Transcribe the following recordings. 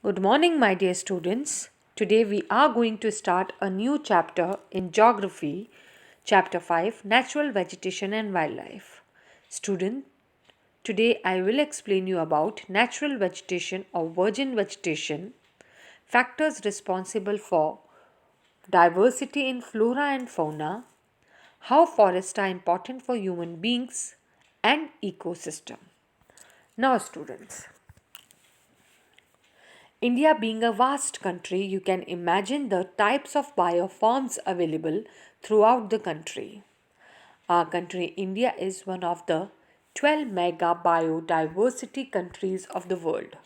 Good morning, my dear students. Today we are going to start a new chapter in Geography, Chapter 5 Natural Vegetation and Wildlife. Student, today I will explain you about natural vegetation or virgin vegetation, factors responsible for diversity in flora and fauna, how forests are important for human beings, and ecosystem. Now, students, India being a vast country, you can imagine the types of bioforms available throughout the country. Our country, India, is one of the 12 mega biodiversity countries of the world.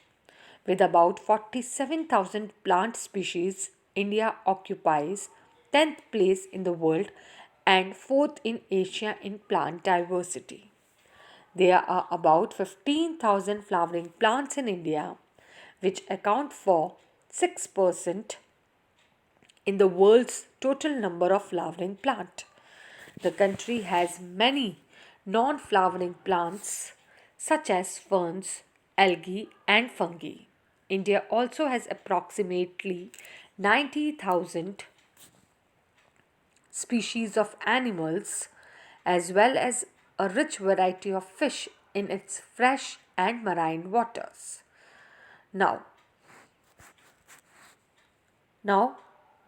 With about 47,000 plant species, India occupies 10th place in the world and 4th in Asia in plant diversity. There are about 15,000 flowering plants in India, which account for 6% in the world's total number of flowering plants. The country has many non flowering plants such as ferns, algae, and fungi. India also has approximately 90,000 species of animals as well as a rich variety of fish in its fresh and marine waters. Now, now,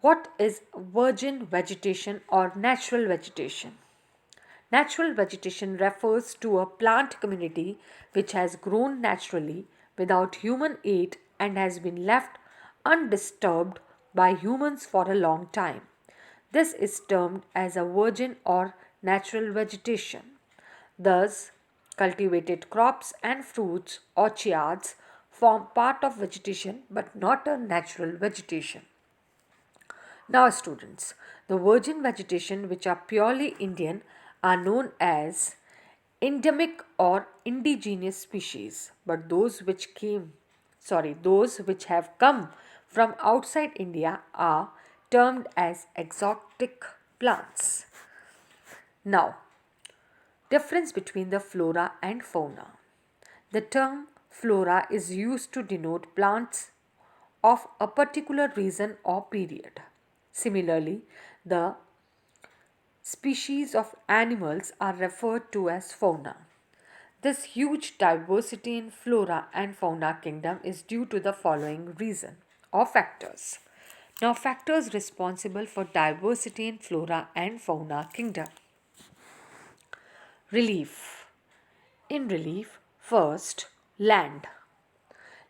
what is virgin vegetation or natural vegetation? Natural vegetation refers to a plant community which has grown naturally without human aid and has been left undisturbed by humans for a long time. This is termed as a virgin or natural vegetation. Thus, cultivated crops and fruits, orchards, form part of vegetation but not a natural vegetation. Now, students, the virgin vegetation which are purely Indian are known as endemic or indigenous species, but those which have come from outside India are termed as exotic plants. Now, difference between the flora and fauna. The term flora is used to denote plants of a particular region or period. Similarly, the species of animals are referred to as fauna. This huge diversity in flora and fauna kingdom is due to the following reason or factors. Now, factors responsible for diversity in flora and fauna kingdom. Relief. In relief, first, land.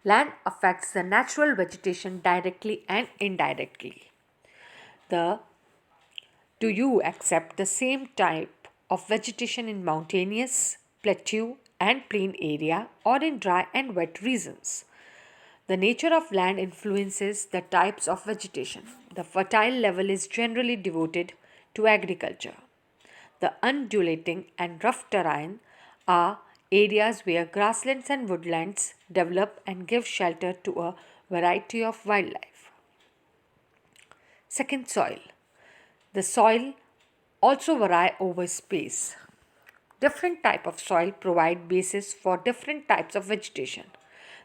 Land affects the natural vegetation directly and indirectly. The Do you accept the same type of vegetation in mountainous, plateau, and plain area or in dry and wet regions? The nature of land influences the types of vegetation. The fertile level is generally devoted to agriculture. The undulating and rough terrain are areas where grasslands and woodlands develop and give shelter to a variety of wildlife. Second, soil. The soil also vary over space. Different type of soil provide basis for different types of vegetation.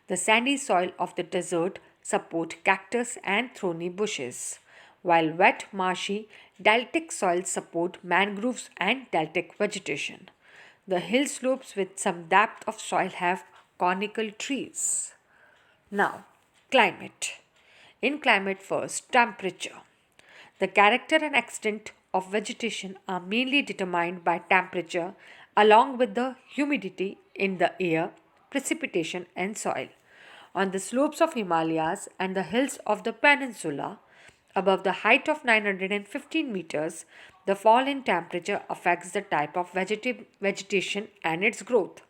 The sandy soil of the desert support cactus and thorny bushes, while wet, marshy, deltic soils support mangroves and deltic vegetation. The hill slopes with some depth of soil have conical trees. Now, climate. In climate first, temperature. The character and extent of vegetation are mainly determined by temperature along with the humidity in the air, precipitation and soil. On the slopes of Himalayas and the hills of the peninsula, above the height of 915 meters, the fall in temperature affects the type of vegetation and its growth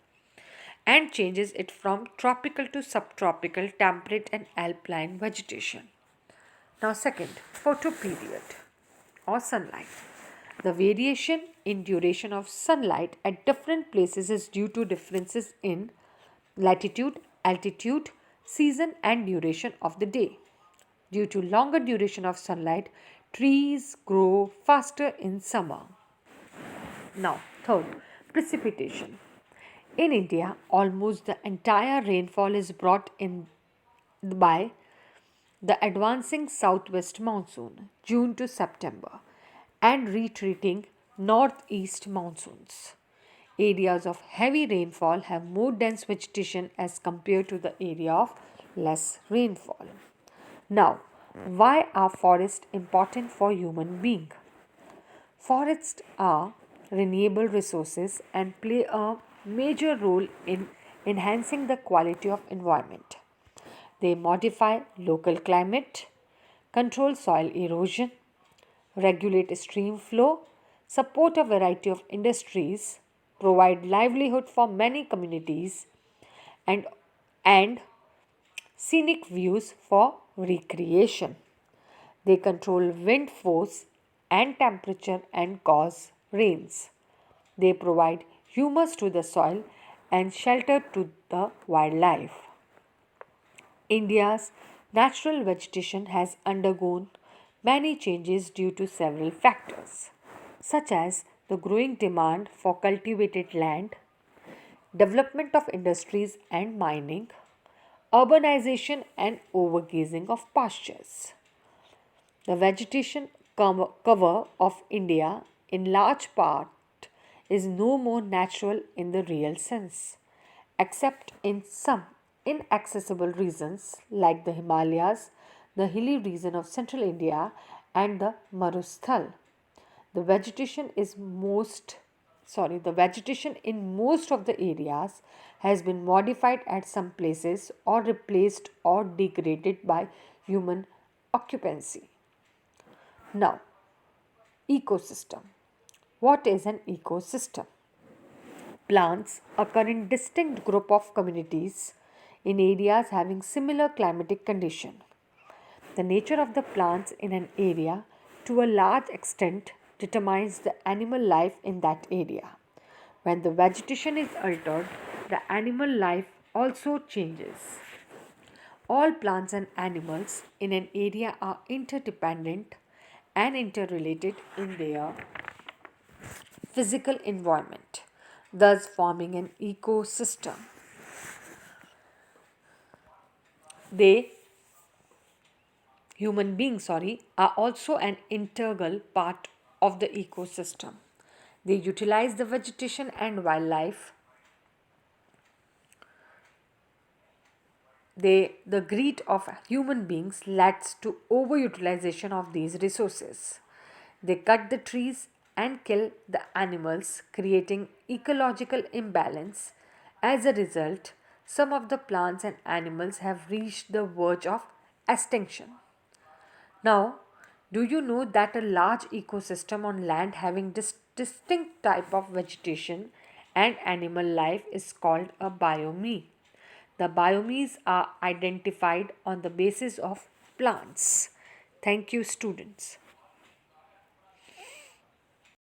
and changes it from tropical to subtropical, temperate and alpine vegetation. Now, second, photoperiod or sunlight. The variation in duration of sunlight at different places is due to differences in latitude, altitude, season, and duration of the day. Due to longer duration of sunlight, trees grow faster in summer. Now, third, precipitation. In India, almost the entire rainfall is brought in by the advancing southwest monsoon, June to September, and retreating northeast monsoons. Areas of heavy rainfall have more dense vegetation as compared to the area of less rainfall. Now, why are forests important for human being? Forests are renewable resources and play a major role in enhancing the quality of environment. They modify local climate, control soil erosion, regulate stream flow, support a variety of industries, provide livelihood for many communities, and, and scenic views for recreation. They control wind force and temperature and cause rains. They provide humus to the soil and shelter to the wildlife. India's natural vegetation has undergone many changes due to several factors, such as the growing demand for cultivated land, development of industries and mining, urbanization, and overgrazing of pastures. The vegetation cover of India, in large part, is no more natural in the real sense, except in some inaccessible regions like the Himalayas, the hilly region of central India, and the Marusthal. The vegetation is most the vegetation in most of the areas has been modified at some places or replaced or degraded by human occupancy. Now, ecosystem. What is an ecosystem? Plants occur in distinct group of communities in areas having similar climatic condition. The nature of the plants in an area to a large extent determines the animal life in that area. When the vegetation is altered, the animal life also changes. All plants and animals in an area are interdependent and interrelated in their physical environment, thus forming an ecosystem. They, human beings, are also an integral part of the ecosystem. They utilize the vegetation and wildlife. The greed of human beings leads to overutilization of these resources. They cut the trees and kill the animals, creating ecological imbalance. As a result, some of the plants and animals have reached the verge of extinction. Now, do you know that a large ecosystem on land having distinct type of vegetation and animal life is called a biome? The biomes are identified on the basis of plants. Thank you, students.